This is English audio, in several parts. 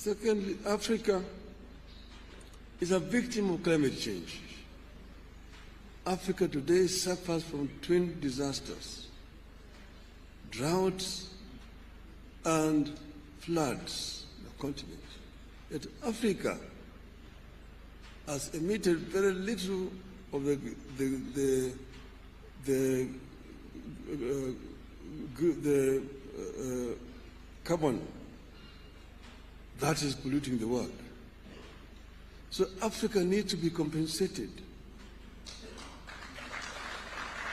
Secondly, Africa is a victim of climate change. Africa today suffers from twin disasters: droughts and floods in the continent. Yet Africa has emitted very little of the carbon that is polluting the world. So Africa needs to be compensated.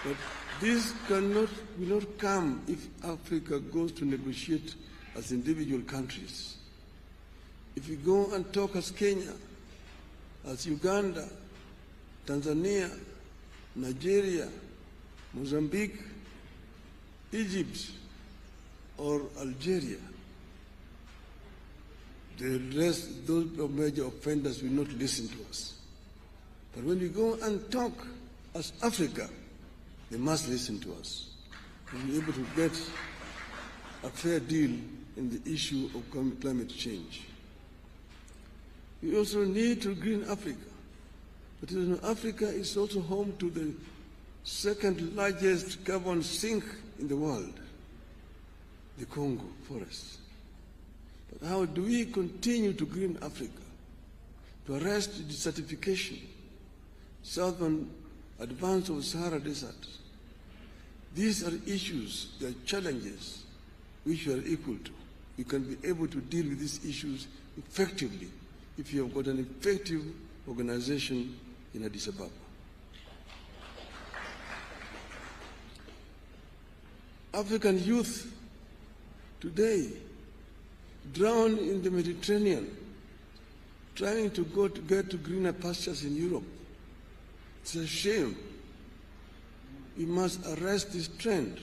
But this will not come if Africa goes to negotiate as individual countries. If you go and talk as Kenya, as Uganda, Tanzania, Nigeria, Mozambique, Egypt, or Algeria, the rest, those major offenders will not listen to us. But when we go and talk as Africa, they must listen to us to be able to get a fair deal in the issue of climate change. We also need to green Africa. But Africa is also home to the second largest carbon sink in the world, the Congo forest. But how do we continue to green Africa, to arrest desertification, southern advance of Sahara Desert? These are issues, they are challenges which we are equal to. We can be able to deal with these issues effectively if you have got an effective organization in Addis Ababa. African youth today drown in the Mediterranean, trying to get to greener pastures in Europe. It's a shame. We must arrest this trend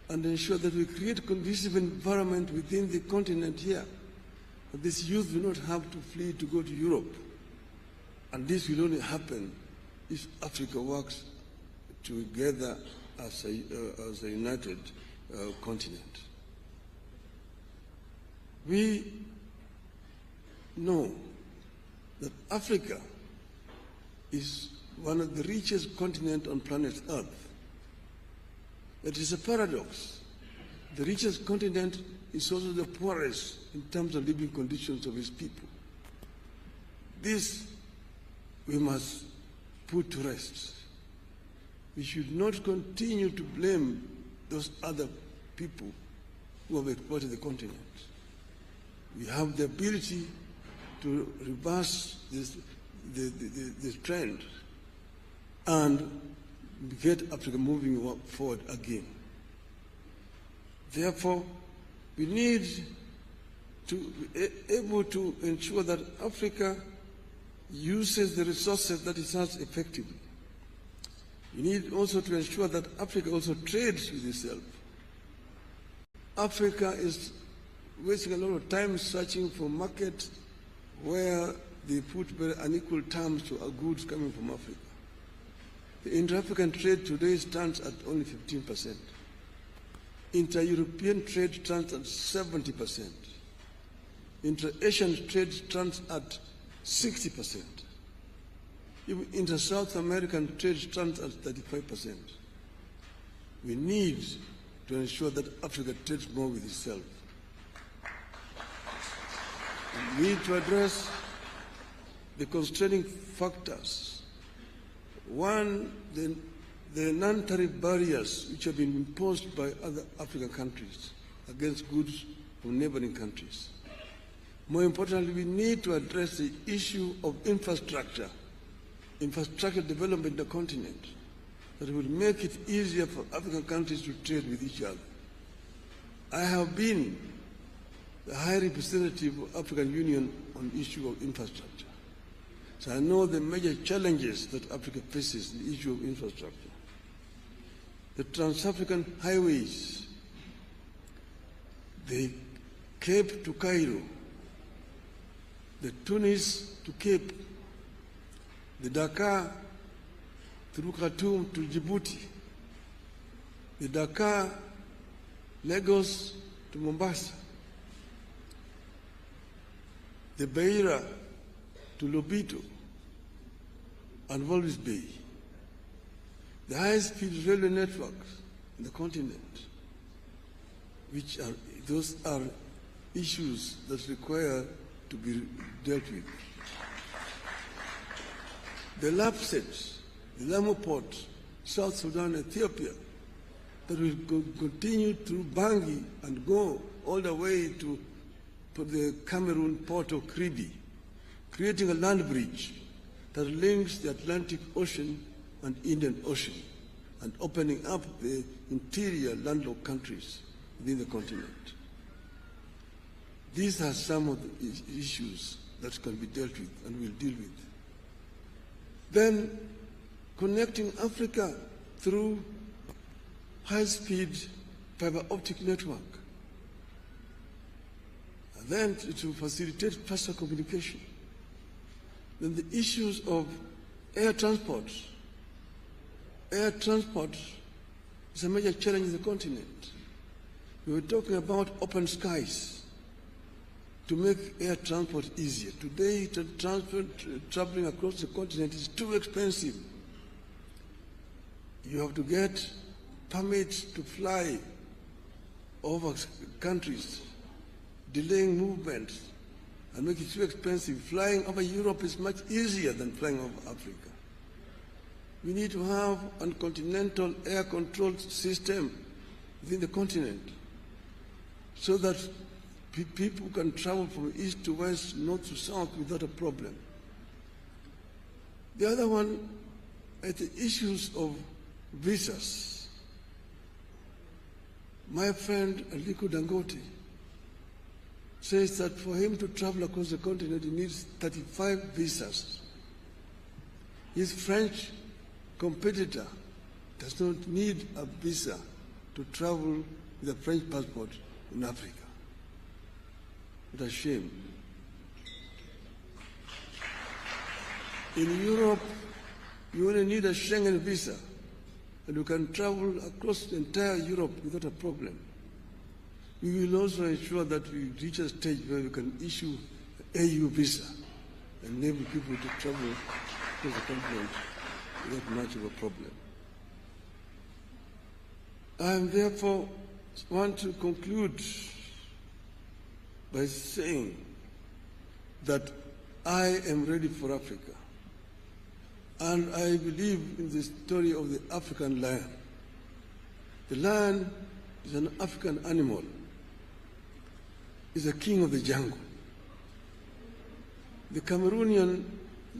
and ensure that we create a conducive environment within the continent here, that this youth will not have to flee to go to Europe. And this will only happen if Africa works together as a united continent. We know that Africa is one of the richest continents on planet Earth. It is a paradox. The richest continent is also the poorest in terms of living conditions of its people. This we must put to rest. We should not continue to blame those other people who have exploited the continent. We have the ability to reverse this trend and get Africa moving forward again. Therefore, we need to be able to ensure that Africa uses the resources that it has effectively. We need also to ensure that Africa also trades with itself. Africa is wasting a lot of time searching for markets where they put very unequal terms to our goods coming from Africa. The inter-African trade today stands at only 15%. Inter-European trade stands at 70%. Inter-Asian trade stands at 60%. Even inter-South American trade stands at 35%. We need to ensure that Africa trades more with itself. We need to address the constraining factors. One, the non-tariff barriers which have been imposed by other African countries against goods from neighboring countries. More importantly, we need to address the issue of infrastructure development in the continent that will make it easier for African countries to trade with each other. I have been the High Representative of the African Union on the issue of infrastructure. So I know the major challenges that Africa faces in the issue of infrastructure. The trans-African highways, the Cape to Cairo, the Tunis to Cape, the Dakar through Khartoum to Djibouti, the Dakar, Lagos to Mombasa, the Beira to Lobito and Walvis Bay, the high-speed railway networks in the continent, those are issues that require to be dealt with. The Lapset, the Lamu Port, South Sudan, Ethiopia, that will continue through Bangui and go all the way to the Cameroon port of Kribi, creating a land bridge that links the Atlantic Ocean and Indian Ocean and opening up the interior landlocked countries within the continent. These are some of the issues that can be dealt with and we'll deal with. Then connecting Africa through high-speed fiber optic network, and then to facilitate faster communication. Then the issues of air transport. Air transport is a major challenge in the continent. We were talking about open skies to make air transport easier. Today, traveling across the continent is too expensive. You have to get permits to fly over countries, delaying movements, and make it too expensive. Flying over Europe is much easier than flying over Africa. We need to have a continental air control system within the continent so that people can travel from east to west, north to south without a problem. The other one is the issues of visas. My friend Aliko Dangote says that for him to travel across the continent, he needs 35 visas. His French competitor does not need a visa to travel with a French passport in Africa. What a shame. In Europe, you only need a Schengen visa, and you can travel across the entire Europe without a problem. We will also ensure that we reach a stage where we can issue an AU visa and enable people to travel across the continent without much of a problem. I therefore want to conclude by saying that I am ready for Africa. And I believe in the story of the African lion. The lion is an African animal. It's a king of the jungle. The Cameroonian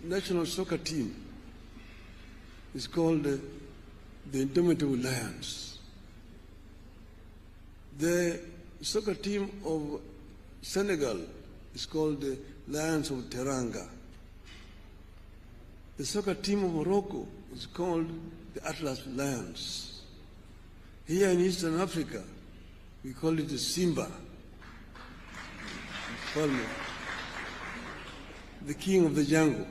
national soccer team is called the Indomitable Lions. The soccer team of Senegal is called the Lions of Teranga. The soccer team of Morocco is called the Atlas Lions. Here in Eastern Africa, we call it the Simba. The king of the jungle.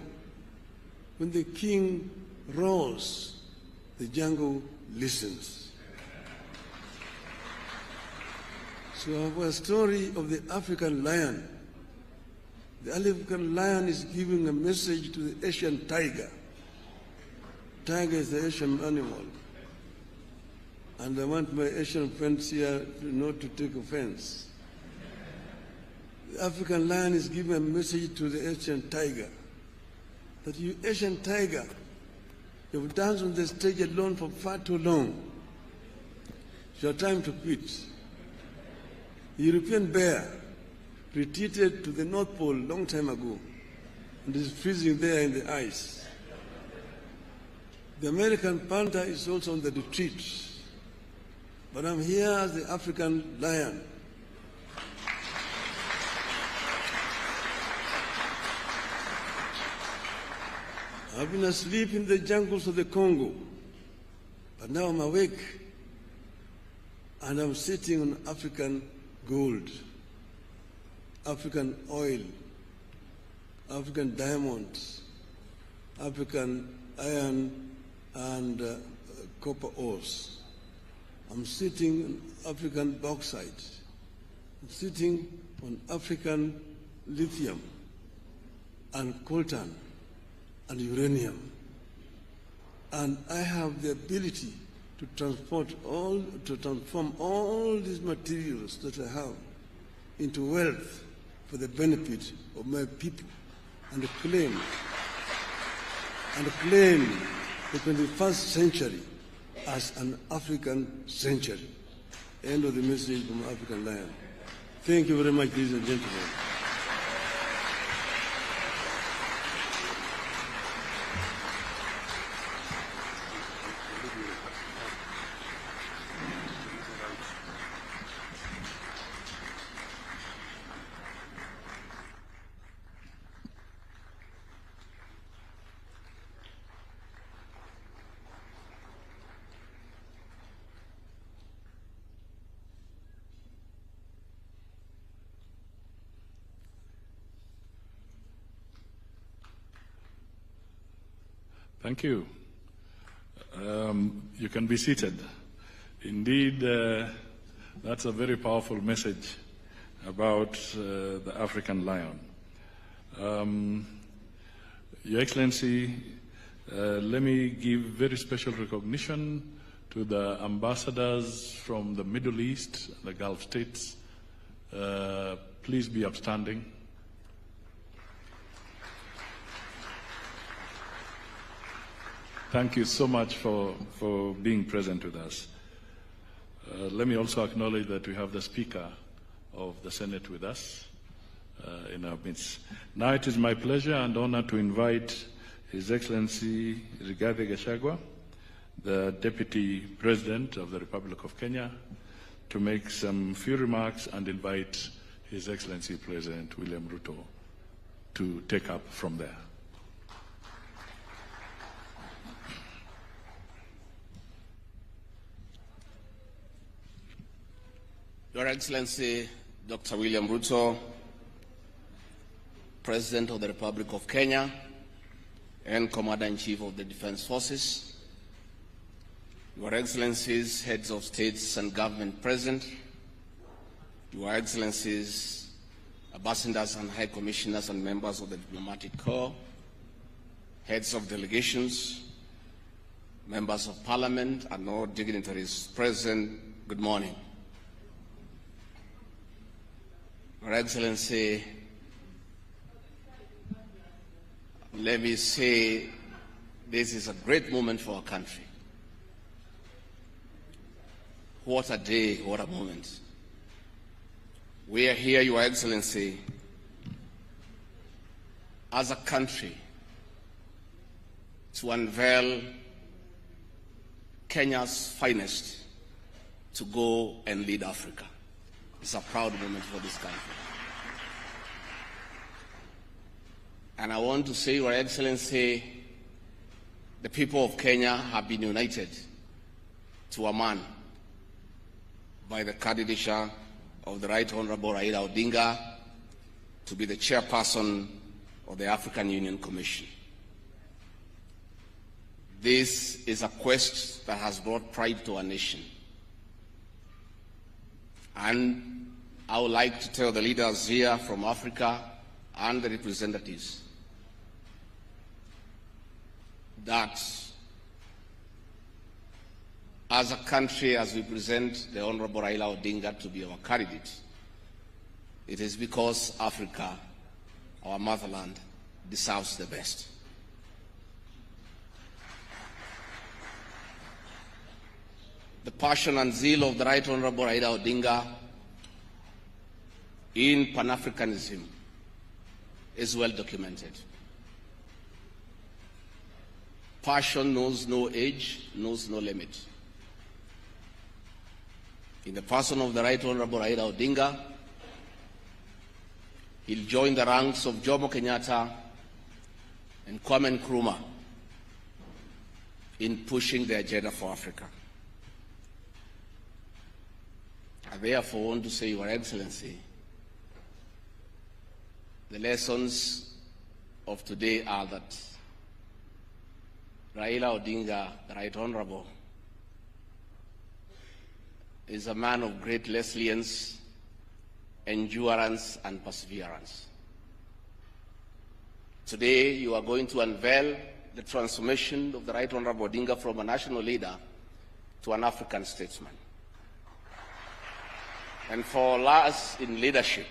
When the king roars, the jungle listens. So our story of the African lion. The African lion is giving a message to the Asian tiger. Tiger is the Asian animal. And I want my Asian friends here not to take offense. The African lion is giving a message to the Asian tiger. That you Asian tiger, you've danced on the stage alone for far too long. It's your time to quit. The European bear retreated to the North Pole a long time ago and is freezing there in the ice. The American panther is also on the retreat. But I'm here as the African lion. I've been asleep in the jungles of the Congo, but now I'm awake and I'm sitting on African gold, African oil, African diamonds, African iron and copper ores. I'm sitting on African bauxite. I'm sitting on African lithium. and coltan and uranium. And I have the ability to transform all these materials that I have into wealth for the benefit of my people, and claim the 21st century as an African century. End of the message from African Lion. Thank you very much, ladies and gentlemen. Thank you. You can be seated. Indeed, that's a very powerful message about the African lion. Your Excellency, let me give very special recognition to the ambassadors from the Middle East, the Gulf states. Please be upstanding. Thank you so much for being present with us. Let me also acknowledge that we have the Speaker of the Senate with us in our midst. Now it is my pleasure and honor to invite His Excellency Rigathi Gachagua, the Deputy President of the Republic of Kenya, to make some few remarks and invite His Excellency President William Ruto to take up from there. Your Excellency, Dr. William Ruto, President of the Republic of Kenya and Commander-in-Chief of the Defense Forces, Your Excellencies, Heads of States and Government present, Your Excellencies, Ambassadors and High Commissioners and members of the Diplomatic Corps, Heads of Delegations, Members of Parliament and all dignitaries present, good morning. Your Excellency, let me say this is a great moment for our country. What a day, what a moment. We are here, Your Excellency, as a country to unveil Kenya's finest to go and lead Africa. It's a proud moment for this country. And I want to say, Your Excellency, the people of Kenya have been united to a man by the candidature of the Right Honorable Raila Odinga to be the chairperson of the African Union Commission. This is a quest that has brought pride to our nation. And I would like to tell the leaders here from Africa and the representatives that as a country, as we present the Honorable Raila Odinga to be our candidate, it is because Africa, our motherland, deserves the best. The passion and zeal of the Right Honorable Raila Odinga in Pan-Africanism is well documented. Passion knows no age, knows no limit. In the person of the Right Honorable Raila Odinga, he'll join the ranks of Jomo Kenyatta and Kwame Nkrumah in pushing the agenda for Africa. I therefore want to say, Your Excellency, the lessons of today are that Raila Odinga, the Right Honorable, is a man of great resilience, endurance, and perseverance. Today, you are going to unveil the transformation of the Right Honorable Odinga from a national leader to an African statesman. And for us in leadership,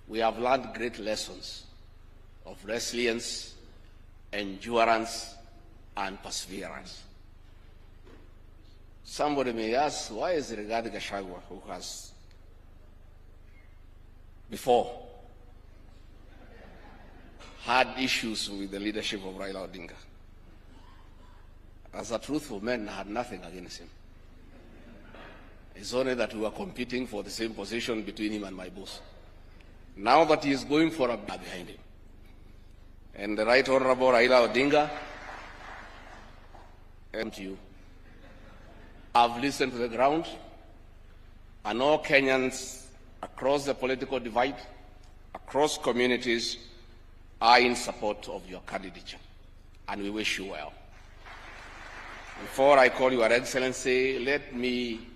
we have learned great lessons of resilience, endurance, and perseverance. Somebody may ask, why is Rigathi Gachagua, who has before had issues with the leadership of Raila Odinga? As a truthful man, I had nothing against him. It's only that we were competing for the same position between him and my boss. Now that he is going for a behind him, and the Right Honorable Raila Odinga, and to you, I've listened to the ground, and all Kenyans across the political divide, across communities, are in support of your candidature, and we wish you well. Before I call Your Excellency, let me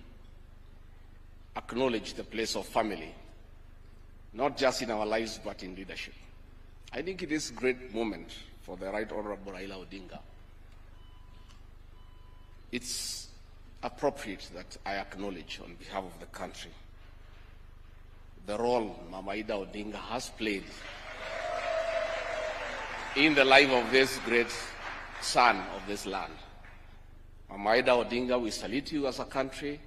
acknowledge the place of family, not just in our lives, but in leadership. I think it is a great moment for the Right Honorable Raila Odinga. It's appropriate that I acknowledge on behalf of the country the role Mama Ida Odinga has played in the life of this great son of this land. Mama Ida Odinga, we salute you as a country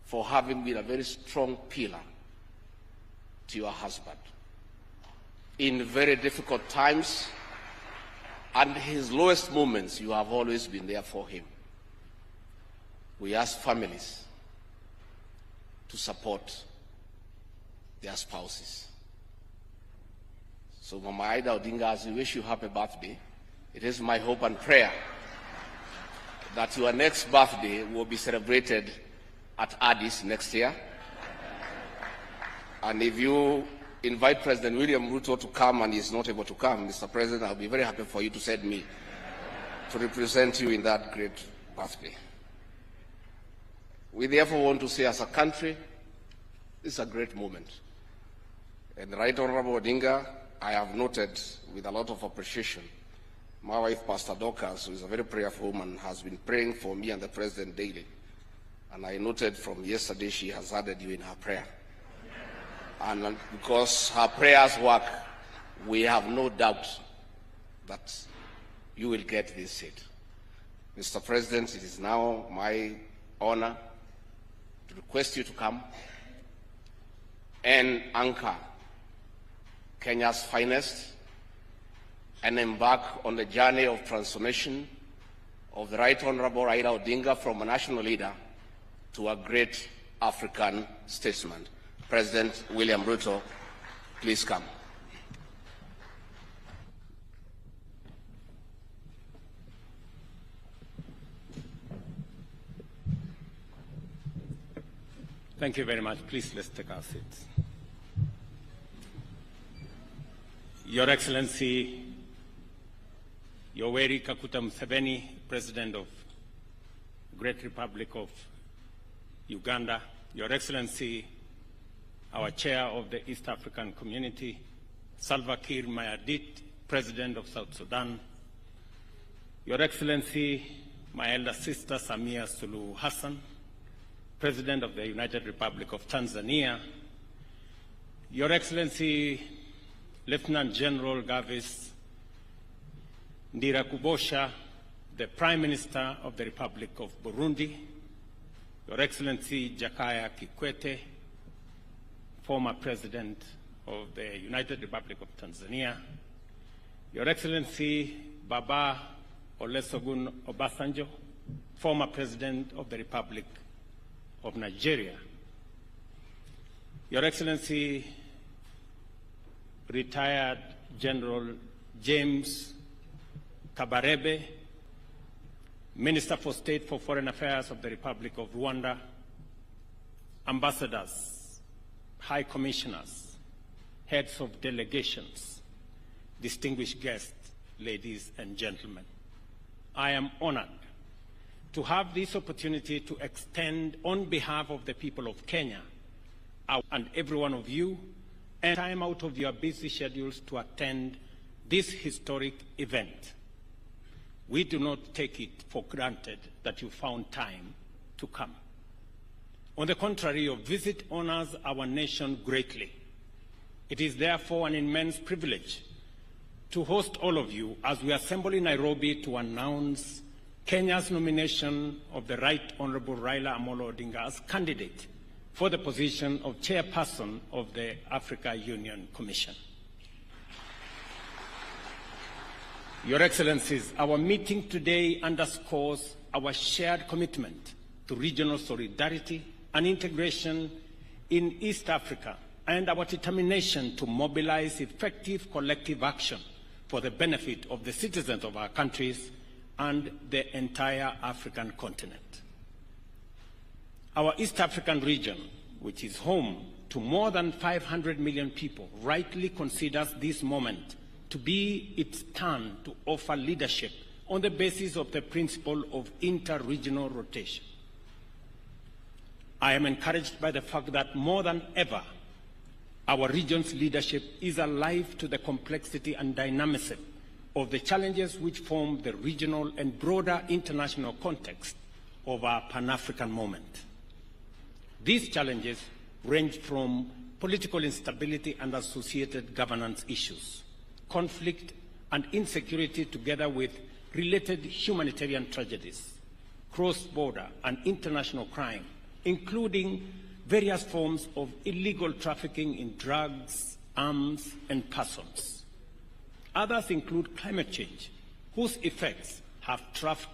for having been a very strong pillar to your husband in very difficult times, and his lowest moments, you have always been there for him. We ask families to support their spouses. So Mama Ida Odinga, as we wish you happy birthday, it is my hope and prayer that your next birthday will be celebrated at Addis next year. And if you invite President William Ruto to come and he's not able to come, Mr. President, I'll be very happy for you to send me to represent you in that great birthday. We therefore want to say as a country, this is a great moment. And Right Honorable Odinga, I have noted with a lot of appreciation, my wife, Pastor Dorcas, who is a very prayerful woman, has been praying for me and the President daily. And I noted from yesterday she has added you in her prayer. And because her prayers work, we have no doubt that you will get this seat. Mr. President, it is now my honor to request you to come and anchor Kenya's finest and embark on the journey of transformation of the Right Honorable Raila Odinga from a national leader to a great African statesman. President William Ruto, please come. Thank you very much. Please, let's take our seats. Your Excellency, Yoweri Kaguta Museveni, President of the Great Republic of Uganda, Your Excellency, our Chair of the East African Community, Salva Kiir Mayardit, President of South Sudan, Your Excellency, my elder sister Samia Suluhu Hassan, President of the United Republic of Tanzania, Your Excellency, Lieutenant General Gavis Ndirakubosha, the Prime Minister of the Republic of Burundi, Your Excellency Jakaya Kikwete, former President of the United Republic of Tanzania, Your Excellency Baba Olusegun Obasanjo, former President of the Republic of Nigeria, Your Excellency retired General James Kabarebe, Minister for State for Foreign Affairs of the Republic of Rwanda, ambassadors, high commissioners, heads of delegations, distinguished guests, ladies and gentlemen. I am honored to have this opportunity to extend on behalf of the people of Kenya and every one of you, and time out of your busy schedules to attend this historic event. We do not take it for granted that you found time to come. On the contrary, your visit honors our nation greatly. It is therefore an immense privilege to host all of you as we assemble in Nairobi to announce Kenya's nomination of the Right Honorable Raila Odinga as candidate for the position of chairperson of the Africa Union Commission. Your Excellencies, our meeting today underscores our shared commitment to regional solidarity and integration in East Africa and our determination to mobilize effective collective action for the benefit of the citizens of our countries and the entire African continent. Our East African region, which is home to more than 500 million people, rightly considers this moment to be its turn to offer leadership on the basis of the principle of inter-regional rotation. I am encouraged by the fact that more than ever, our region's leadership is alive to the complexity and dynamism of the challenges which form the regional and broader international context of our Pan-African moment. These challenges range from political instability and associated governance issues, conflict and insecurity together with related humanitarian tragedies, cross-border and international crime, including various forms of illegal trafficking in drugs, arms, and persons. Others include climate change, whose effects have trapped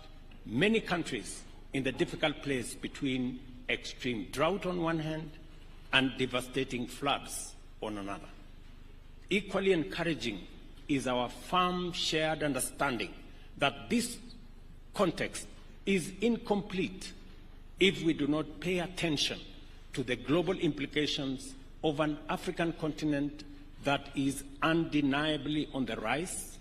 many countries in the difficult place between extreme drought on one hand and devastating floods on another. Equally encouraging is our firm shared understanding that this context is incomplete if we do not pay attention to the global implications of an African continent that is undeniably on the rise,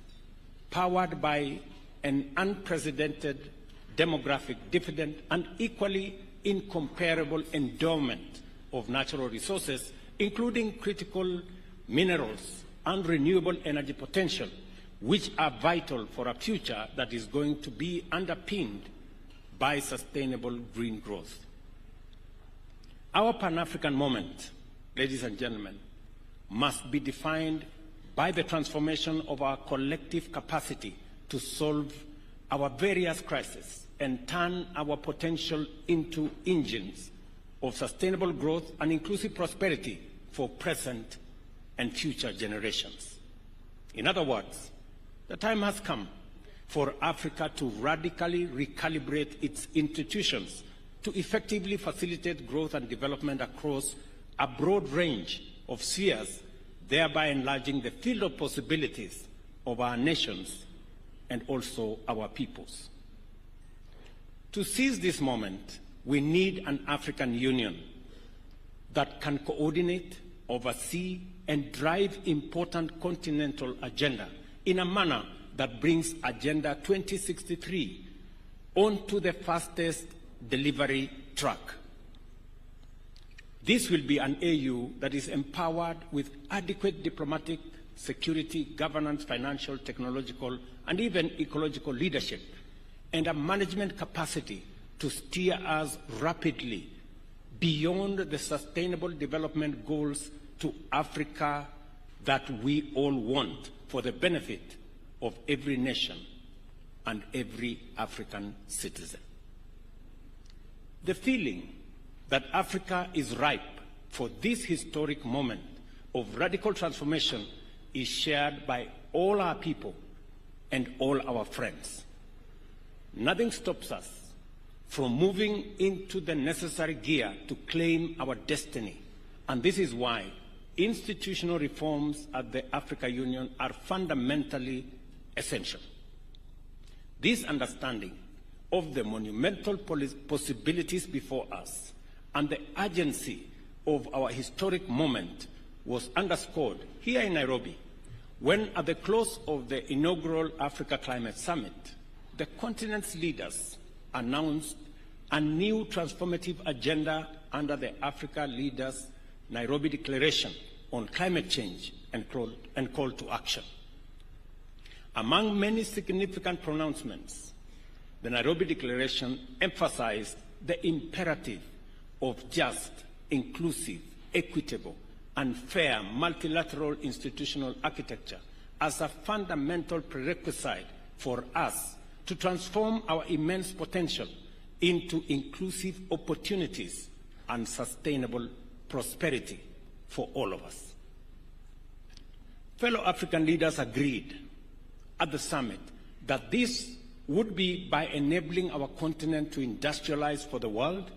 powered by an unprecedented demographic dividend and equally incomparable endowment of natural resources, including critical minerals and renewable energy potential, which are vital for a future that is going to be underpinned by sustainable green growth. Our Pan-African moment, ladies and gentlemen, must be defined by the transformation of our collective capacity to solve our various crises and turn our potential into engines of sustainable growth and inclusive prosperity for present and future generations. In other words, the time has come for Africa to radically recalibrate its institutions to effectively facilitate growth and development across a broad range of spheres, thereby enlarging the field of possibilities of our nations and also our peoples. To seize this moment, we need an African Union that can coordinate, oversee, and drive important continental agenda in a manner that brings Agenda 2063 onto the fastest delivery track. This will be an AU that is empowered with adequate diplomatic, security, governance, financial, technological, and even ecological leadership, and a management capacity to steer us rapidly beyond the sustainable development goals to Africa that we all want for the benefit of every nation and every African citizen. The feeling that Africa is ripe for this historic moment of radical transformation is shared by all our people and all our friends. Nothing stops us from moving into the necessary gear to claim our destiny, and this is why institutional reforms at the Africa Union are fundamentally essential. This understanding of the monumental possibilities before us and the urgency of our historic moment was underscored here in Nairobi when, at the close of the inaugural Africa Climate Summit, the continent's leaders announced a new transformative agenda under the Africa Leaders Nairobi Declaration on Climate Change and call to action. Among many significant pronouncements, the Nairobi Declaration emphasized the imperative of just, inclusive, equitable, and fair multilateral institutional architecture as a fundamental prerequisite for us to transform our immense potential into inclusive opportunities and sustainable prosperity for all of us. Fellow African leaders agreed at the summit that this would be by enabling our continent to industrialize for the world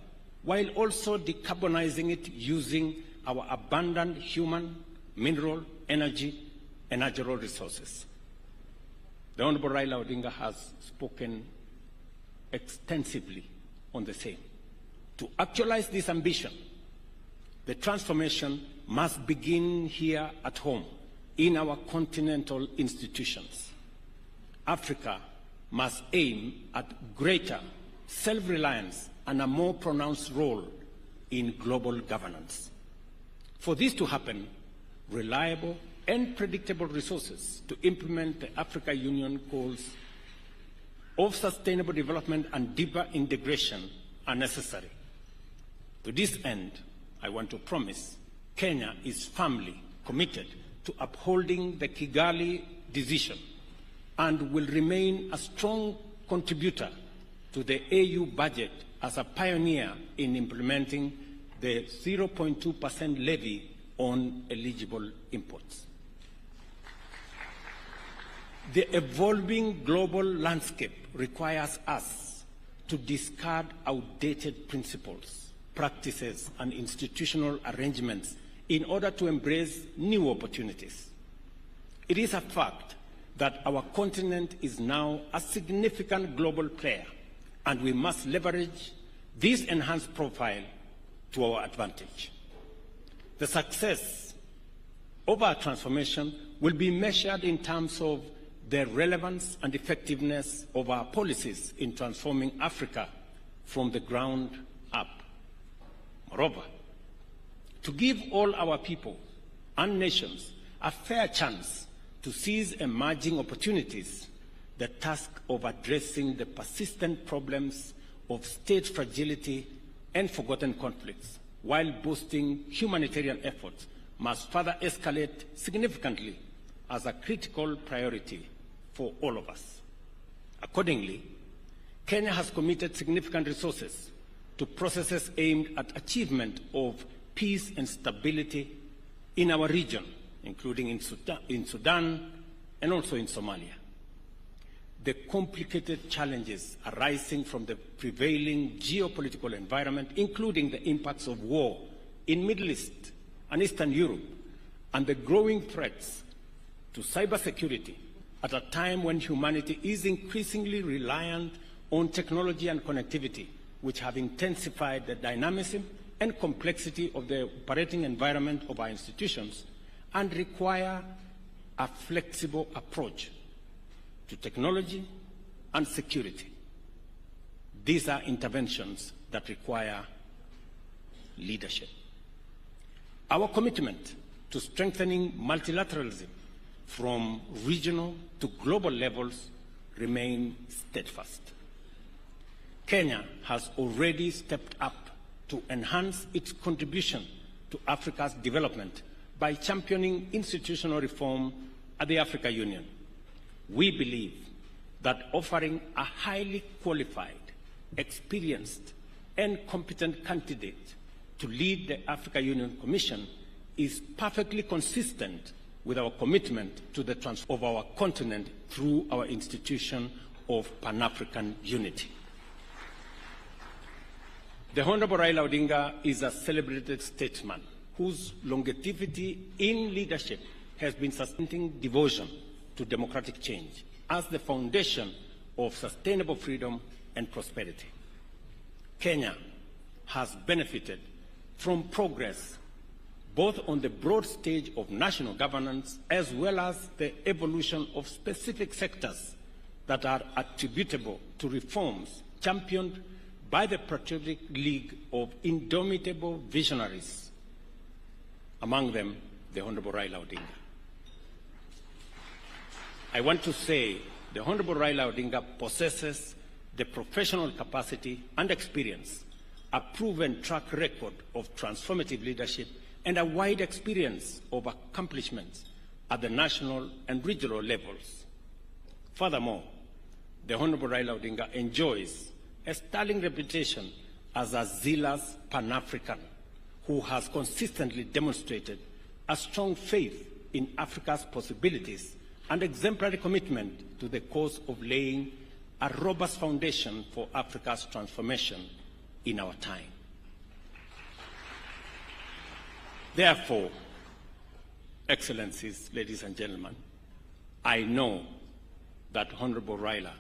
while also decarbonizing it using our abundant human, mineral, energy, and natural resources. The Honorable Raila Odinga has spoken extensively on the same. To actualize this ambition, the transformation must begin here at home, in our continental institutions. Africa must aim at greater self-reliance and a more pronounced role in global governance. For this to happen, reliable and predictable resources to implement the Africa Union goals of sustainable development and deeper integration are necessary. To this end, I want to promise Kenya is firmly committed to upholding the Kigali decision and will remain a strong contributor to the AU budget as a pioneer in implementing the 0.2% levy on eligible imports. The evolving global landscape requires us to discard outdated principles, practices, and institutional arrangements in order to embrace new opportunities. It is a fact that our continent is now a significant global player, and we must leverage this enhanced profile to our advantage. The success of our transformation will be measured in terms of the relevance and effectiveness of our policies in transforming Africa from the ground up. Moreover, to give all our people and nations a fair chance to seize emerging opportunities, the task of addressing the persistent problems of state fragility and forgotten conflicts while boosting humanitarian efforts must further escalate significantly as a critical priority for all of us. Accordingly, Kenya has committed significant resources to processes aimed at achievement of peace and stability in our region, including in Sudan and also in Somalia. The complicated challenges arising from the prevailing geopolitical environment, including the impacts of war in Middle East and Eastern Europe, and the growing threats to cybersecurity at a time when humanity is increasingly reliant on technology and connectivity, which have intensified the dynamism and complexity of the operating environment of our institutions and require a flexible approach to technology and security. These are interventions that require leadership. Our commitment to strengthening multilateralism from regional to global levels remain steadfast. Kenya has already stepped up to enhance its contribution to Africa's development by championing institutional reform at the Africa Union. We believe that offering a highly qualified, experienced, and competent candidate to lead the Africa Union Commission is perfectly consistent with our commitment to the transformation of our continent through our institution of Pan-African unity. The Honorable Raila Odinga is a celebrated statesman whose longevity in leadership has been sustaining devotion to democratic change as the foundation of sustainable freedom and prosperity. Kenya has benefited from progress both on the broad stage of national governance as well as the evolution of specific sectors that are attributable to reforms championed by the Patriotic League of indomitable visionaries, among them the Honorable Raila Odinga. I want to say the Honorable Raila Odinga possesses the professional capacity and experience, a proven track record of transformative leadership, and a wide experience of accomplishments at the national and regional levels. Furthermore, the Honorable Raila Odinga enjoys a sterling reputation as a zealous Pan-African who has consistently demonstrated a strong faith in Africa's possibilities and exemplary commitment to the cause of laying a robust foundation for Africa's transformation in our time. Therefore, Excellencies, ladies and gentlemen, I know that Honorable Raila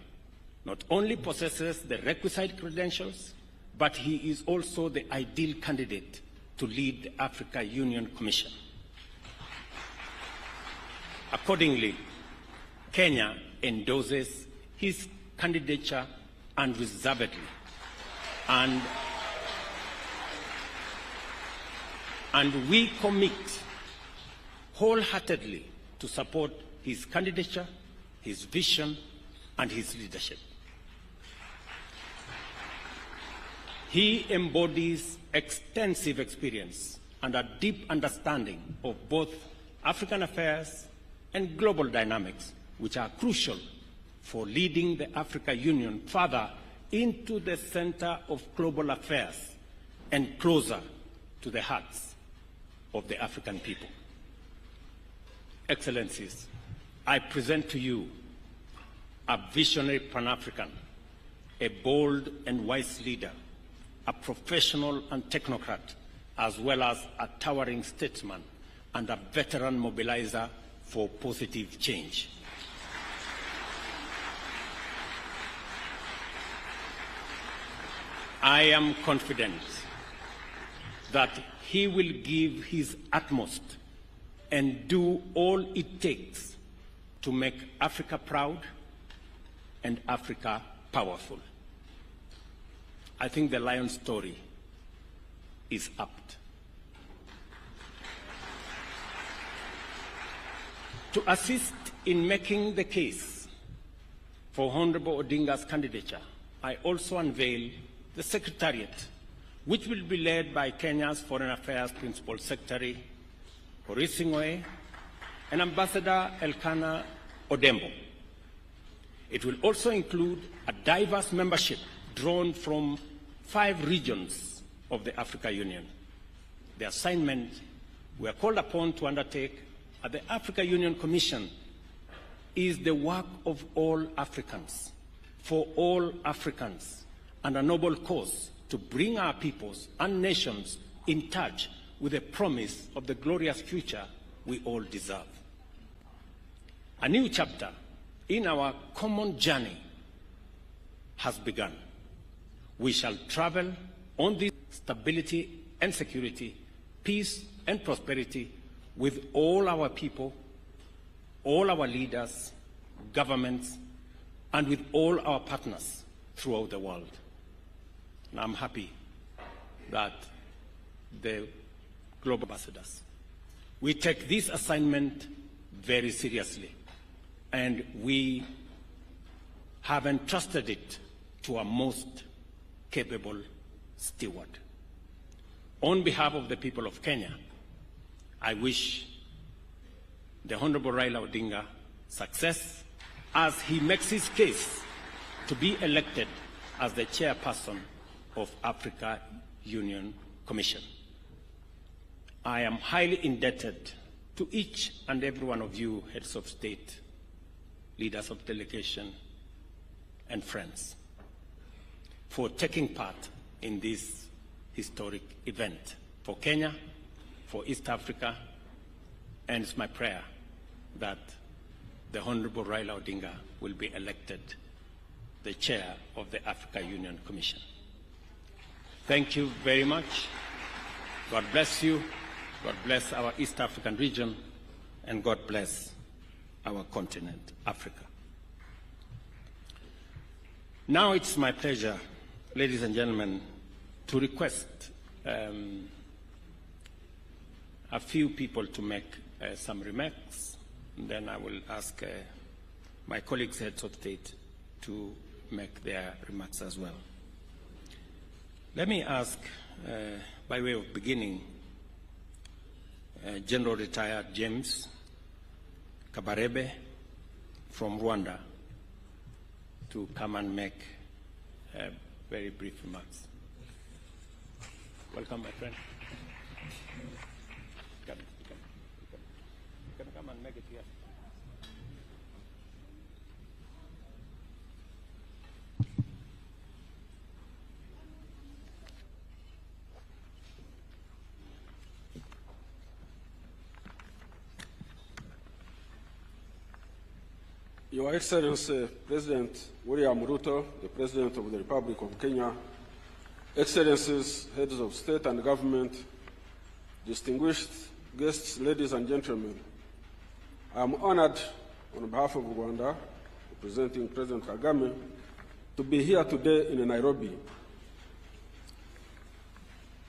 not only possesses the requisite credentials, but he is also the ideal candidate to lead the Africa Union Commission. Accordingly, Kenya endorses his candidature unreservedly, and we commit wholeheartedly to support his candidature, his vision, and his leadership. He embodies extensive experience and a deep understanding of both African affairs and global dynamics, which are crucial for leading the Africa Union further into the center of global affairs and closer to the hearts of the African people. Excellencies, I present to you a visionary Pan-African, a bold and wise leader, a professional and technocrat, as well as a towering statesman and a veteran mobilizer for positive change. I am confident that he will give his utmost and do all it takes to make Africa proud and Africa powerful. I think the Lion story is apt. To assist in making the case for Honorable Odinga's candidature, I also unveil the Secretariat, which will be led by Kenya's Foreign Affairs Principal Secretary, Horisingwe, and Ambassador Elkanah Odembo. It will also include a diverse membership drawn from 5 regions of the Africa Union. The assignment we are called upon to undertake at the Africa Union Commission is the work of all Africans, for all Africans, and a noble cause to bring our peoples and nations in touch with the promise of the glorious future we all deserve. A new chapter in our common journey has begun. We shall travel on this stability and security, peace and prosperity with all our people, all our leaders, governments, and with all our partners throughout the world. And I'm happy that the global ambassadors, we take this assignment very seriously, and we have entrusted it to our most capable steward. On behalf of the people of Kenya, I wish the Honorable Raila Odinga success as he makes his case to be elected as the chairperson of Africa Union Commission. I am highly indebted to each and every one of you, heads of state, leaders of delegation, and friends, for taking part in this historic event for Kenya, for East Africa, and it's my prayer that the Honorable Raila Odinga will be elected the chair of the Africa Union Commission. Thank you very much. God bless you. God bless our East African region, and God bless our continent, Africa. Now it's my pleasure, ladies and gentlemen, to request a few people to make some remarks, and then I will ask my colleagues heads of state to make their remarks as well. Let me ask, by way of beginning, General Retired James Kabarebe from Rwanda to come and make very brief remarks. Welcome, my friend. You can come and make it here. Your Excellency, President William Ruto, the President of the Republic of Kenya, Excellencies, Heads of State and Government, distinguished guests, ladies and gentlemen, I am honored on behalf of Rwanda, representing President Kagame, to be here today in Nairobi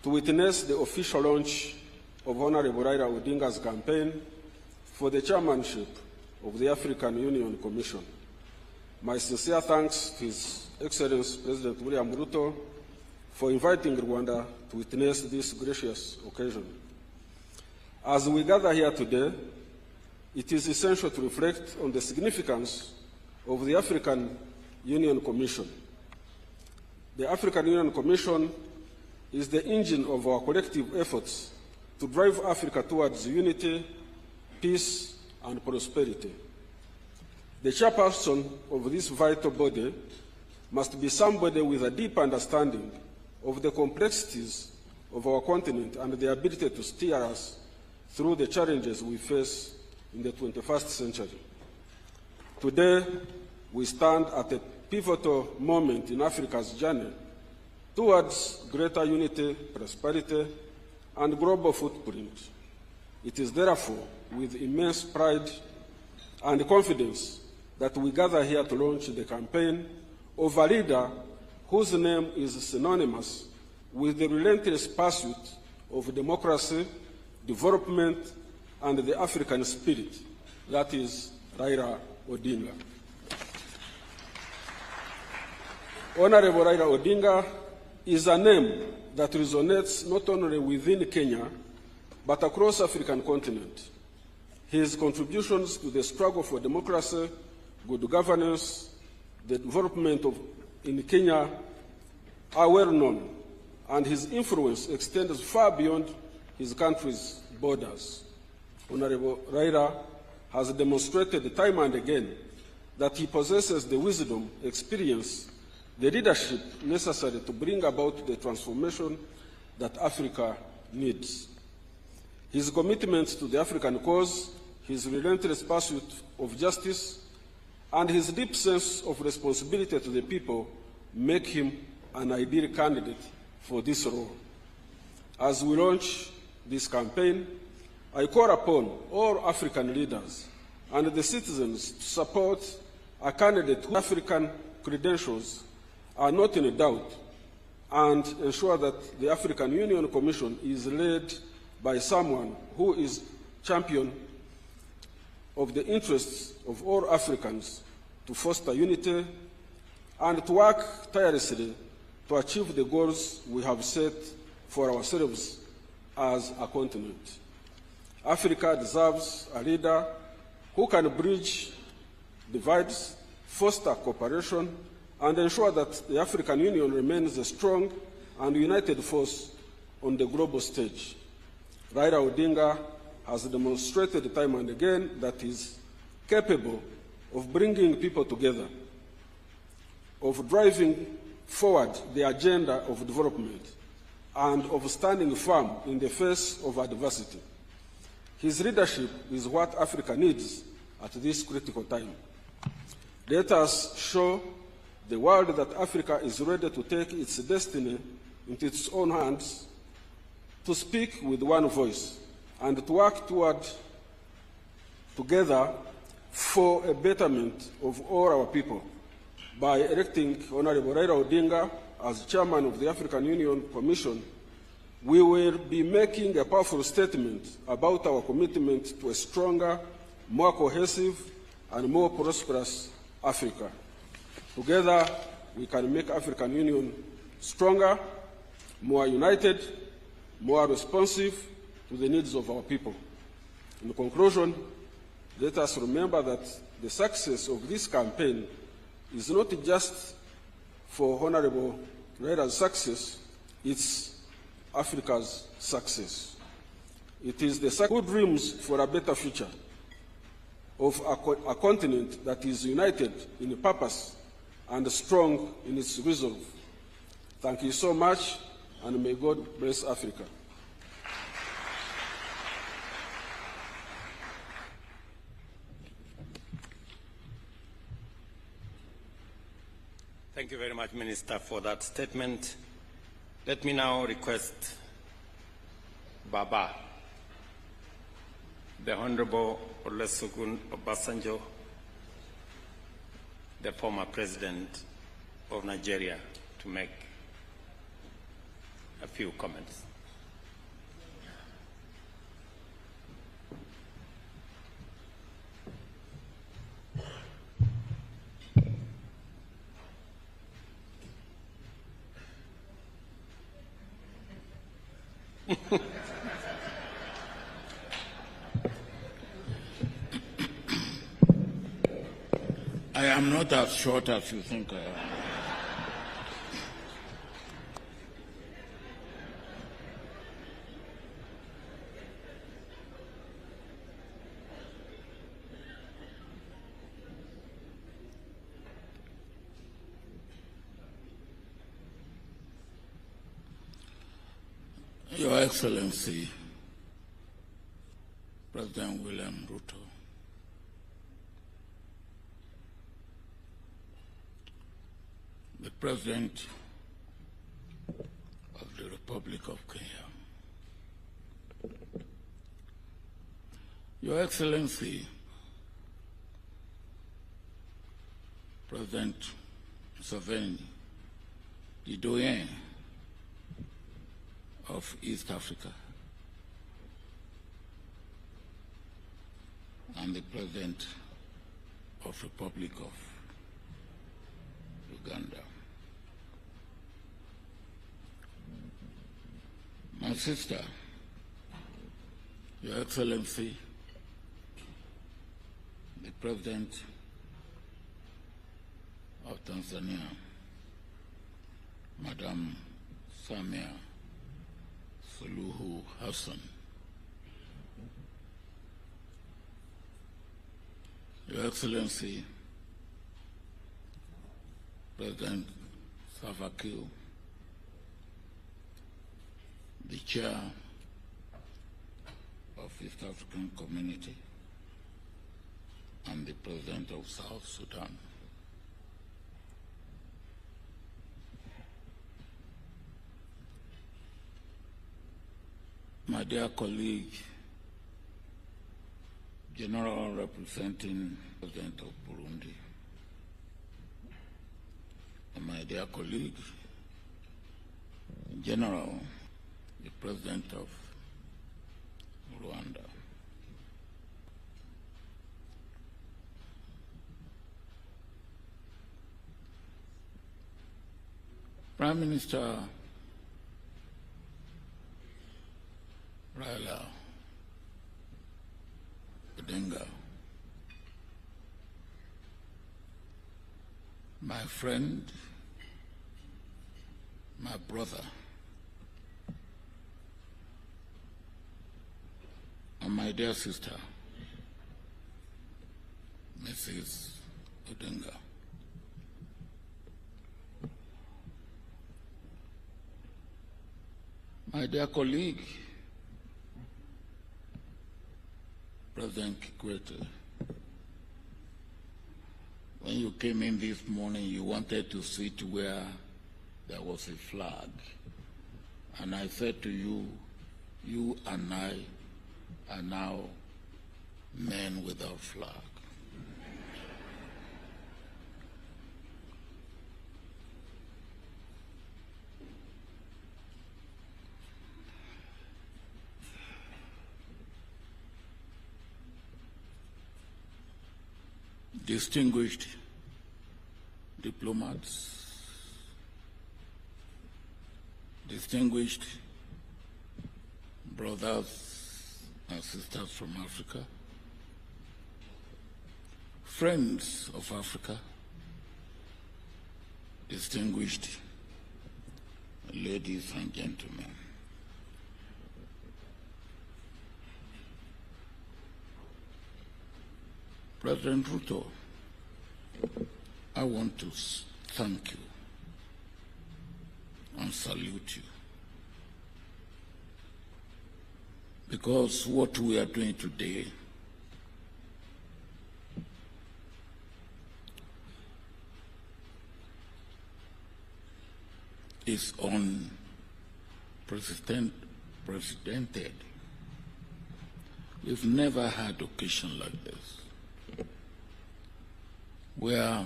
to witness the official launch of Honorable Raila Odinga's campaign for the chairmanship of the African Union Commission. My sincere thanks to His Excellency President William Ruto for inviting Rwanda to witness this gracious occasion. As we gather here today, it is essential to reflect on the significance of the African Union Commission. The African Union Commission is the engine of our collective efforts to drive Africa towards unity, peace, and prosperity. The chairperson of this vital body must be somebody with a deep understanding of the complexities of our continent and the ability to steer us through the challenges we face in the 21st century. Today, we stand at a pivotal moment in Africa's journey towards greater unity, prosperity, and global footprint. It is therefore with immense pride and confidence that we gather here to launch the campaign of a leader whose name is synonymous with the relentless pursuit of democracy, development, and the African spirit, that is Raila Odinga. Honorable Raila Odinga is a name that resonates not only within Kenya, but across the African continent. His contributions to the struggle for democracy, good governance, the development in Kenya are well known, and his influence extends far beyond his country's borders. Honorable Raila has demonstrated time and again that he possesses the wisdom, experience, the leadership necessary to bring about the transformation that Africa needs. His commitment to the African cause, his relentless pursuit of justice, and his deep sense of responsibility to the people make him an ideal candidate for this role. As we launch this campaign, I call upon all African leaders and the citizens to support a candidate whose African credentials are not in doubt, and ensure that the African Union Commission is led by someone who is champion of the interests of all Africans to foster unity and to work tirelessly to achieve the goals we have set for ourselves as a continent. Africa deserves a leader who can bridge divides, foster cooperation, and ensure that the African Union remains a strong and united force on the global stage. Raila Odinga has demonstrated time and again that he is capable of bringing people together, of driving forward the agenda of development, and of standing firm in the face of adversity. His leadership is what Africa needs at this critical time. Let us show the world that Africa is ready to take its destiny into its own hands, to speak with one voice, and to work together for a betterment of all our people. By electing Honorable Raila Odinga as chairman of the African Union Commission, we will be making a powerful statement about our commitment to a stronger, more cohesive, and more prosperous Africa. Together, we can make African Union stronger, more united, more responsive to the needs of our people. In conclusion, let us remember that the success of this campaign is not just for Honorable Raila's success, it's Africa's success. It is the good dreams for a better future of a continent that is united in purpose and strong in its resolve. Thank you so much, and may God bless Africa. Thank you very much, Minister, for that statement. Let me now request Baba, the Honorable Olusegun Obasanjo, the former President of Nigeria, to make a few comments. I am not as short as you think I am. Your Excellency, President William Ruto, the President of the Republic of Kenya, Your Excellency, President Museveni, the doyen of East Africa, and the President of Republic of Uganda. My sister, Your Excellency, the President of Tanzania, Madam Samia Suluhu Hassan, Your Excellency, President Salva Kiir, the Chair of East African Community, and the President of South Sudan. My dear colleague, General representing President of Burundi, and my dear colleague, General, the President of Rwanda. Prime Minister Raila Odinga, my friend, my brother, and my dear sister, Mrs. Odinga. My dear colleague, President Kikwete, when you came in this morning, you wanted to sit where there was a flag. And I said to you, you and I are now men without flag. distinguished diplomats, distinguished brothers and sisters from Africa, friends of Africa, distinguished ladies and gentlemen. President Ruto, I want to thank you and salute you, because what we are doing today is unprecedented. We've never had occasion like this, where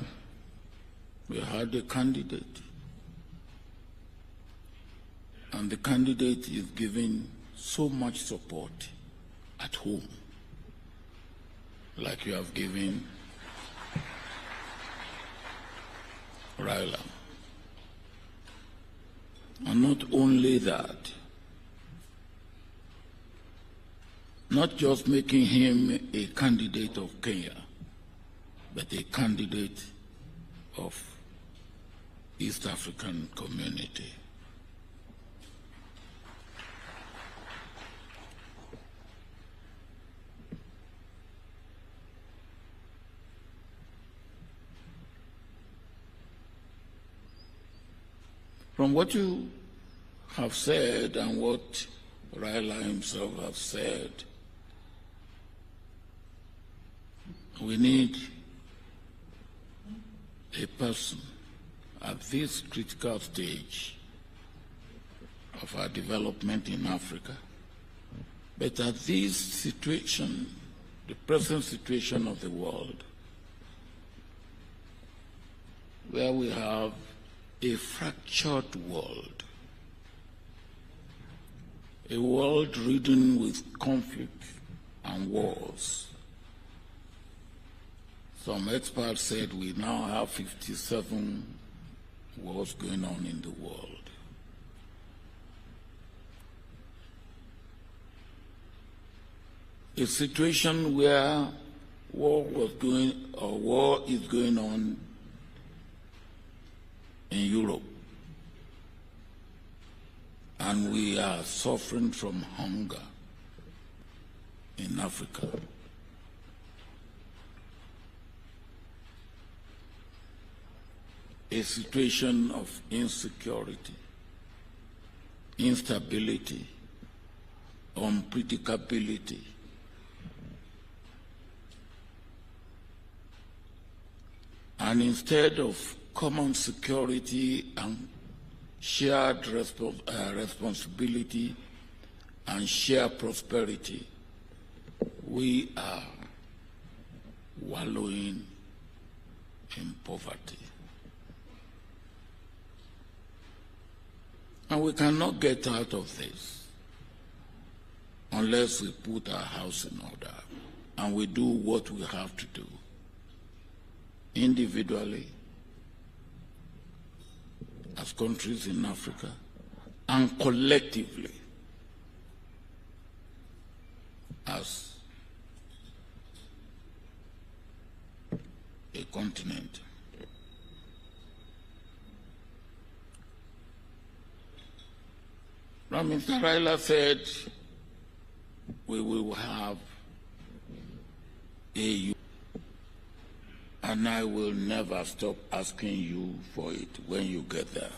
we had a candidate, and the candidate is giving so much support at home, like you have given Raila. And not only that, not just making him a candidate of Kenya, but a candidate of East African community. From what you have said and what Raila himself has said, we need a person at this critical stage of our development in Africa, but at this situation, the present situation of the world, where we have a fractured world, a world ridden with conflict and wars. Some experts said we now have 57 wars going on in the world. A situation where war is going on in Europe, and we are suffering from hunger in Africa. A situation of insecurity, instability, unpredictability. And instead of common security and shared responsibility and shared prosperity, we are wallowing in poverty. And we cannot get out of this unless we put our house in order and we do what we have to do individually, as countries in Africa, and collectively as a continent. Mr. Raila said we will have a, and I will never stop asking you for it when you get there.